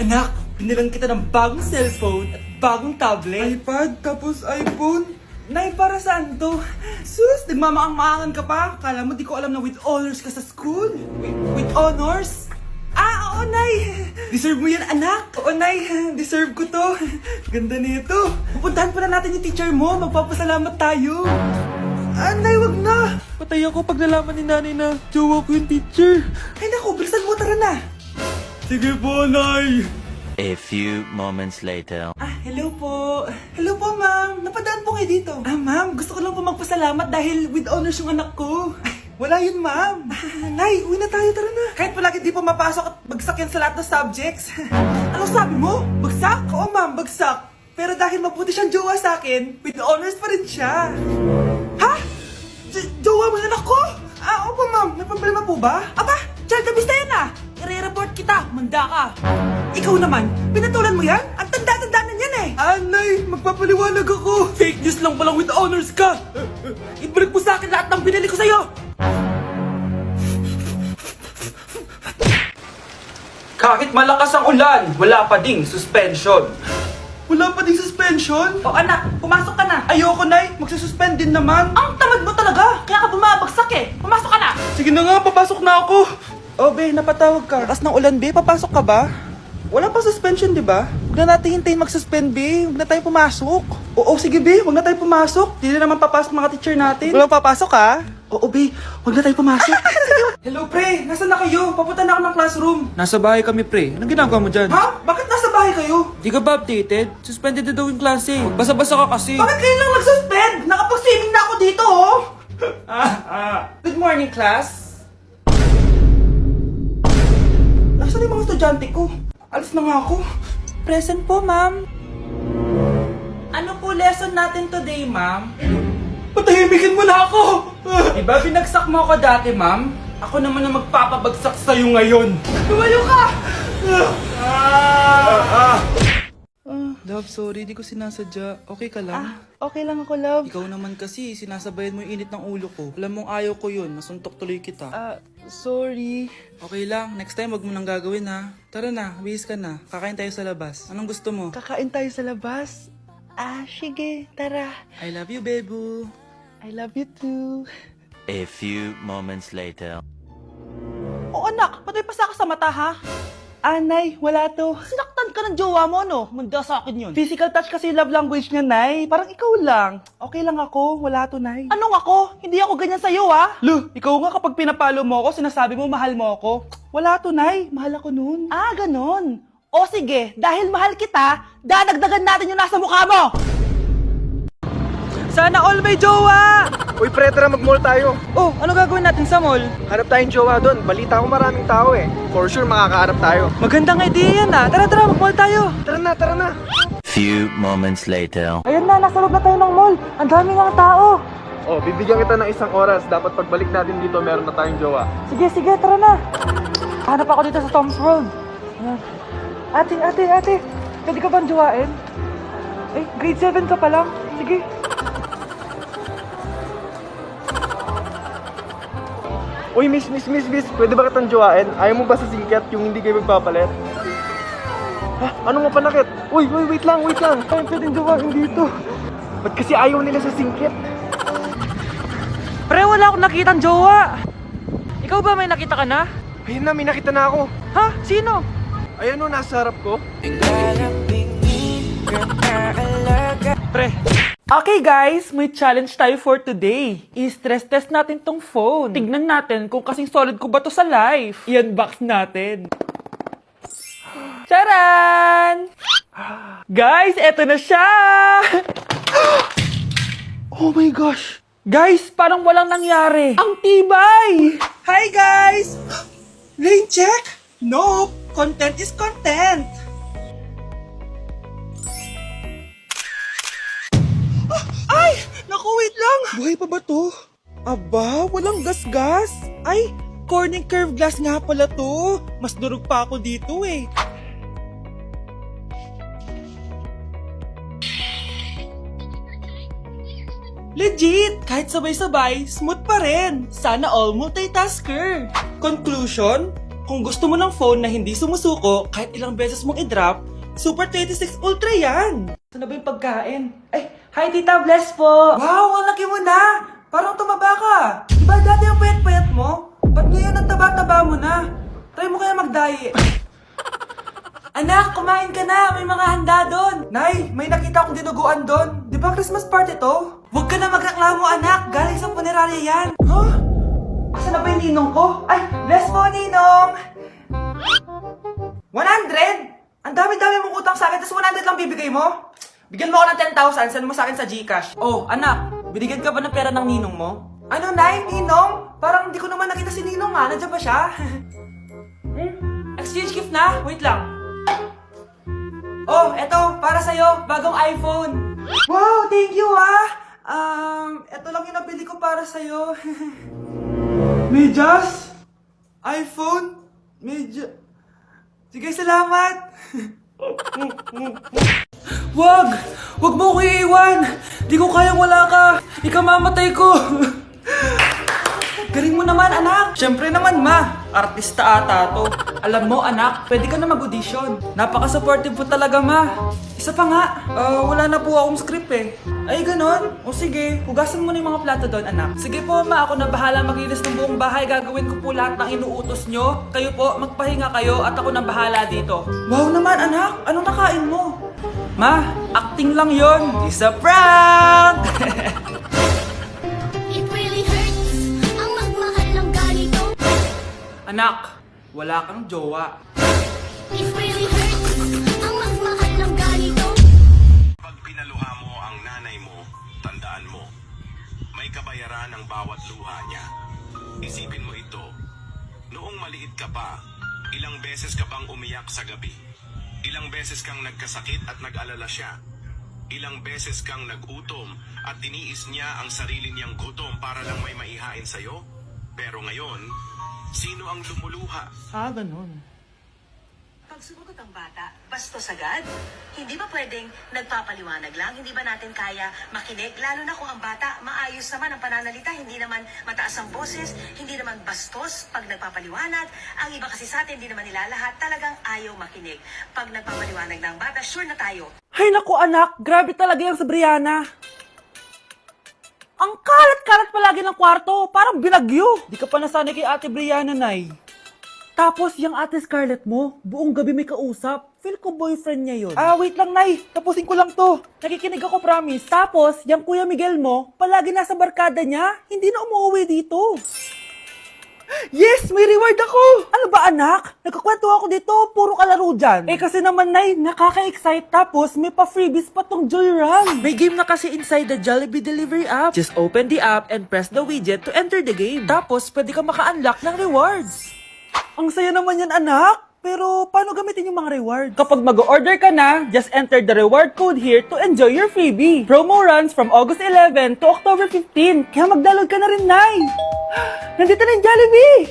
Anak, binilang kita ng bagong cellphone at bagong tablet. iPad, tapos iPhone. Nay, para saan to? Sus, nagmamaang-maangan ka pa? Kala mo di ko alam na with honors ka sa school? With honors? Ah, oo, Nay! Deserve mo yan, anak! Oo, Nay! Deserve ko to! Ganda nito! Pupuntahan pa na natin yung teacher mo! Magpapasalamat tayo! Ah, Nay, wag na! Patay ako pag nalaman ni nanay na jowa ko yung teacher. Ay, naku, bilisan mo, tara na! Sige po, Nay. A few moments later. Ah, hello po. Hello po, ma'am. Napadaan po kayo dito. Ah, ma'am, gusto ko lang po magpasalamat dahil with honors yung anak ko. Ay, wala yun, ma'am. Nay, uwi na tayo, tara na. Kahit palagi di po mapasok at bagsak yan sa lahat ng subjects. Ano sabi mo? Bagsak? Oo, ma'am, bagsak. Pero dahil mabuti siyang jowa sa akin, with honors pa rin siya. Ha? Jowa mo yung anak ko? Ah, opo, ma'am. May problema po ba? Aba, child abuse na yan ah. I-report kita, manda ka. Ikaw naman, pinatulan mo yan? Ang tanda-tanda na yan eh. Anay, magpapaliwanag ako. Fake news lang palang with honors ka. Ibalik mo sa akin lahat ng binili ko sa'yo. Kahit malakas ang ulan, wala pa ding suspension. Wala pa ding suspension? O anak, pumasok ka na. Ayoko, Nay. Magsususpend din naman. Ang tamad mo talaga, kaya ka bumabagsak eh. Pumasok ka na. Sige na nga, papasok na ako. Oh, be, napatawag ka. Lakas ng ulan, be. Papasok ka ba? Wala pa suspension, di ba? Huwag na natin hintayin mag-suspend, be. Huwag na tayo pumasok. Oo, sige, be. Huwag na tayo pumasok. Hindi na naman papasok mga teacher natin. Wala papasok, ha? Oo, be. Huwag na tayo pumasok. Hello pre, nasaan na kayo? Papunta na ako ng classroom. Nasa bahay kami, pre. Anong ginagawa mo dyan? Ha? Bakit nasa bahay kayo? Di ka ba updated? Suspended na daw yung klase. Basa-basa ka kasi. Bakit kayo lang nag-suspend? Nakapag-swimming na ako dito oh. Good morning class. Nasaan yung mga estudyante ko? Alis na nga ako. Present po, ma'am. Ano po lesson natin today, ma'am? Patahimikin mo na ako! Diba binagsak mo ako dati, ma'am? Ako naman ang magpapabagsak sa'yo ngayon. Lumayo ka! Love, sorry. Di ko sinasadya. Okay ka lang? Okay lang ako, love. Ikaw naman kasi, sinasabayan mo yung init ng ulo ko. Alam mong ayaw ko yun. Nasuntok tuloy kita. Sorry. Okay lang. Next time, wag mo nang gagawin, ha? Tara na. Bihis ka na. Kakain tayo sa labas. Anong gusto mo? Kakain tayo sa labas. Sige, tara. I love you, Bebu. I love you too. A few moments later. Oh anak, patay pa sa ako sa mata ha? Nay, wala to. Sinaktan ka ng jowa mo, no? Manda sa akin yun. Physical touch kasi love language niya, Nay. Parang ikaw lang. Okay lang ako, wala to, Nay. Anong ako? Hindi ako ganyan sa'yo, ha? Lo, ikaw nga kapag pinapalo mo ako, sinasabi mo mahal mo ako. Wala to, Nay. Mahal ako nun. Ah, ganon. O sige, dahil mahal kita, dadagdagan natin yung nasa mukha mo! Sana all may jowa! Uy, pre, tara mag-mall tayo. Oh, ano gagawin natin sa mall? Hanap tayong jowa doon. Balita ko maraming tao eh. For sure, makakahanap tayo. Magandang idea yan, Tara, mag-mall tayo. Tara na. Few moments later. Ayan na, nasa loob na tayo ng mall. Ang dami ng tao. Oh, bibigyan kita ng 1 oras. Dapat pagbalik natin dito, meron na tayong jowa. Sige, tara na. Hanap ako dito sa Tom's World. Ayan. Ate, pwede ka bang jowain? Grade 7 ka pa lang. Sige. Uy, miss. Pwede ba kitang jowain? Ayaw mo ba sa singkat yung hindi kayo magpapalit? Ha? Ano nga panakit? Uy, wait lang. Ay, pwedeng jowain dito. Ba't kasi ayaw nila sa singkit? Pre, wala akong nakitang jowa. Ikaw ba may nakita ka na? Ayun na, may nakita na ako. Ha? Sino? Ayan o, nasa harap ko. Pre. Okay guys, may challenge tayo for today. I-stress test natin tong phone. Tignan natin kung kasing solid ko ba to sa life. I-unbox natin. Charan! Guys, eto na siya! Oh my gosh! Guys, parang walang nangyari. Ang tibay! Hi guys! Lane check? Nope! Content is content! Ay! Naku, wait lang! Buhay pa ba to? Aba, walang gas-gas. Ay, corning curve glass nga pala to. Mas durog pa ako dito eh. Legit! Kahit sabay-sabay, smooth pa rin. Sana all multitasker. Conclusion? Kung gusto mo ng phone na hindi sumusuko kahit ilang beses mong i-drop, Super 26 Ultra yan! Saan na ba yung pagkain? Ay, hi Tita, bless po! Wow, ang laki mo na! Parang tumaba ka! Diba dati ang payat-payat mo? Ba't ngayon ang taba-taba mo na? Try mo kaya mag-diet. Anak, kumain ka na! May mga handa doon! Nay, may nakita akong dinuguan doon. Di ba Christmas party to? Huwag ka na magreklamo, anak! Galing sa punerarya yan! Huh? Asan na ba yung ninong ko? Ay, bless po, ninong! 100? Ang dami-dami mong utang sa akin, tapos 100 lang bibigay mo? Bigyan mo ako ng 10,000, send mo sa akin sa GCash. Oh, anak, binigyan ka ba ng pera ng ninong mo? Ano, Nay? Ninong? Parang hindi ko naman nakita si ninong ha. Nandiyan ba siya? Exchange gift na? Wait lang. Oh, eto, para sa'yo, bagong iPhone. Wow, thank you ha. Eto lang yung nabili ko para sa'yo. Medyas? iPhone? Medyas? Sige, salamat. Wag! Wag mo ko iiwan! Di ko kayang wala ka! Ikamamatay ko! Galing mo naman, anak! Siyempre naman, ma! Artista ata to. Alam mo, anak, pwede ka na mag-audition. Napaka-supportive po talaga, ma. Isa pa nga, wala na po akong script eh. Ay, ganon? O sige, hugasan mo na yung mga plato doon, anak. Sige po, ma, ako na bahala maglinis ng buong bahay. Gagawin ko po lahat ng inuutos nyo. Kayo po, magpahinga kayo at ako na bahala dito. Wow naman, anak! Anong nakain mo? Ma, acting lang yon. It's a prank! It really hurts ang magmahal ng ganito. Anak, wala kang jowa. It really hurts ang magmahal ng ganito. Pag pinaluha mo ang nanay mo, tandaan mo, may kabayaran ang bawat luha niya. Isipin mo ito, noong maliit ka pa, ilang beses ka bang umiyak sa gabi? Ilang beses kang nagkasakit at nag-alala siya? Ilang beses kang nagutom at tiniis niya ang sarili niyang gutom para lang may maihain sa'yo? Pero ngayon, sino ang lumuluha? Ganon. Pag sumagot ang bata, bastos agad? Hindi ba pwedeng nagpapaliwanag lang? Hindi ba natin kaya makinig? Lalo na kung ang bata, maayos naman ang pananalita, hindi naman mataas ang boses, hindi naman bastos pag nagpapaliwanag. Ang iba kasi sa atin, hindi naman nila lahat talagang ayaw makinig. Pag nagpapaliwanag ng bata, sure na tayo. Hay naku anak, grabe talaga yung sa Brianna. Ang kalat-kalat palagi ng kwarto, parang binagyo. Di ka pa nasanay kay Ate Brianna, Nay. Tapos, yung Ate Scarlett mo, buong gabi may kausap. Feel ko boyfriend niya yun. Wait lang, Nay. Tapusin ko lang to. Nakikinig ako, promise. Tapos, yung Kuya Miguel mo, palagi nasa barkada niya. Hindi na umuwi dito. Yes! May reward ako! Ano ba, anak? Nagkakwento ako dito. Puro kalaro dyan. Eh, kasi naman, Nay, nakaka-excite. Tapos, may pa-freebies pa tong Joyrun. May game na kasi inside the Jollibee Delivery app. Just open the app and press the widget to enter the game. Tapos, pwede ka maka-unlock ng rewards. Ang saya naman yan, anak. Pero, paano gamitin yung mga reward? Kapag mag-order ka na, just enter the reward code here to enjoy your freebie. Promo runs from August 11 to October 15. Kaya mag-download ka na rin, Nay. Nandito na yung Jollibee!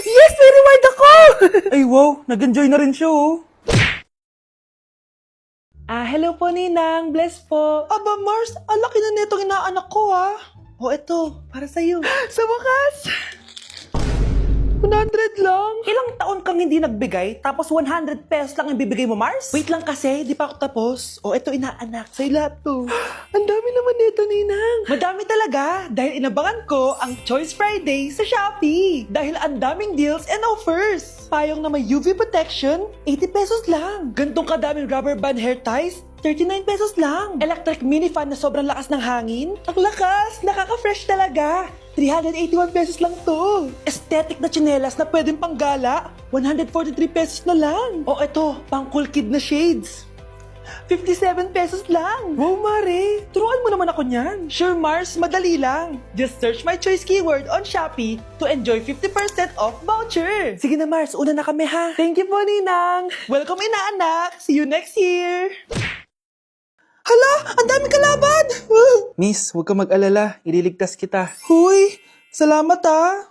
Yes! May reward ako! Ay, wow. Nag-enjoy na rin siya, oh. Hello po, Ninang. Bless po. Aba, Mars, ang laki na netong inaanak ko, ha? O, eto, para sa'yo. Sa wakas! 100 lang. Ilang taon kang hindi nagbigay, tapos 100 pesos lang ang bibigay mo, Mars? Wait lang kasi, di pa ako tapos. O, eto, inaanak. Sa'yo lahat to. Ang dami naman nito, Ninang. Madami talaga, dahil inabangan ko ang Choice Friday sa Shopee. Dahil ang daming deals and offers. Payong na may UV protection, 80 pesos lang. Gantong kadaming rubber band hair ties, 39 pesos lang. Electric mini fan na sobrang lakas ng hangin. Ang lakas! Nakaka-fresh talaga. 381 pesos lang to. Aesthetic na tsinelas na pwedeng panggala. 143 pesos na lang. O eto, pang cool kid na shades. 57 pesos lang. Wow, Mare. Turuan mo naman ako niyan. Sure, Mars. Madali lang. Just search my choice keyword on Shopee to enjoy 50% off voucher. Sige na, Mars. Una na kami, ha? Thank you po, Ninang. Welcome, inaanak. See you next year. Hala! Ang daming kalaban! Miss, huwag ka mag-alala. Ililigtas kita. Huy! Salamat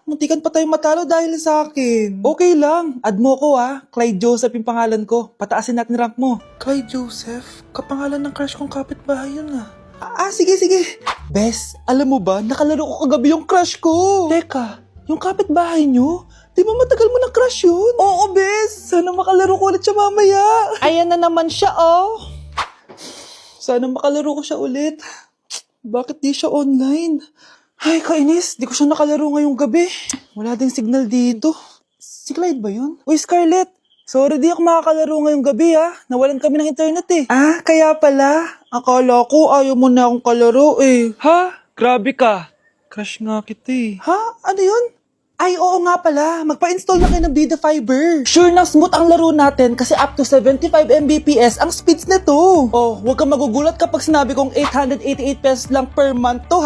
muntikan pa tayong matalo dahil sa akin. Okay lang, add mo ko Clyde Joseph yung pangalan ko. Pataasin natin rank mo. Clyde Joseph? Kapangalan ng crush kong kapitbahay yun sige. Bes, alam mo ba, nakalaro ko kagabi yung crush ko. Teka, yung kapitbahay nyo? Di ba matagal mo na crush yun? Oo, Bes. Sana makalaro ko ulit siya mamaya. Ayan na naman siya, Sana makalaro ko siya ulit. Bakit di siya online? Ay, kainis. Di ko siya nakalaro ngayong gabi. Wala ding signal dito. Si Clyde ba yun? Uy, Scarlett. Sorry, di ako makakalaro ngayong gabi, Nawalan kami ng internet, kaya pala. Akala ko ayaw mo na akong kalaro, Ha? Grabe ka. Crush nga kita, Ha? Ano yun? Ay, oo nga pala. Magpa-install na kayo ng Vida Fiber. Sure na smooth ang laro natin kasi up to 75 Mbps ang speeds nito. Oh, huwag kang magugulat kapag sinabi kong 888 pesos lang per month to,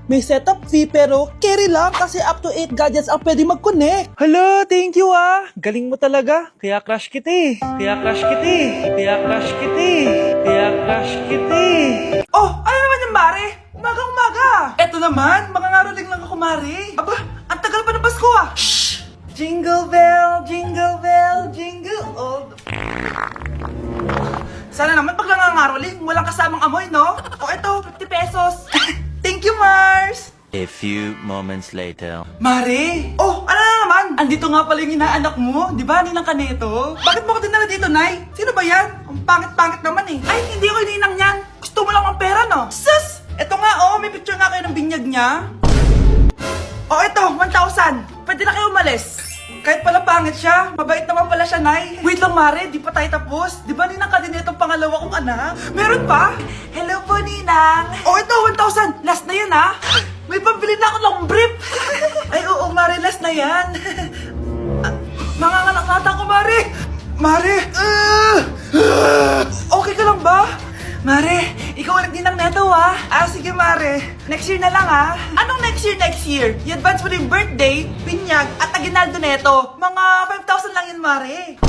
May setup fee pero carry lang kasi up to 8 gadgets ang pwede mag-connect. Hala, thank you, Galing mo talaga. Kaya crush kita, Oh, ano naman yung Mare? Umaga! Eto naman, makangaraling lang ako, Mare. Aba, ang tagal pa ng Pasko, Shh! Jingle bell, jingle bell, jingle all the... Sana naman pag nangangaroling, walang kasamang amoy, no? O eto, 50 pesos. Thank you, Mars! A few moments later. Mare! Oh, ano na naman? Andito nga pala yung inaanak mo, di ba? Ninang Kaneto? Bakit mo ko dinala dito, Nay? Sino ba yan? Ang pangit-pangit naman Ay, hindi ako ninang yan. Gusto mo lang ang pera, no? Sus! Eto nga, may picture nga kayo ng binyag niya. Eto, 1,000. Pwede na kayo umalis. Kahit pala pangit siya, mabait naman pala siya, Nay. Wait lang, Mare, di pa tayo tapos. Di ba Ninang Kaneto itong pangalawa kong anak? Meron pa? Hello po, Ninang. Ito, 1,000. Last na yun, May pambili na ako ng brief. Ay, oo, Mare, last na yan. Manganganak nata ko, Mare. Mare. Okay ka lang ba? Mare, ikaw ulit din ang neto, sige, Mare. Next year na lang, Anong next year? I-advance mo na yung birthday, pinyag, at aginaldo neto. Mga 5,000 lang yun, Mare.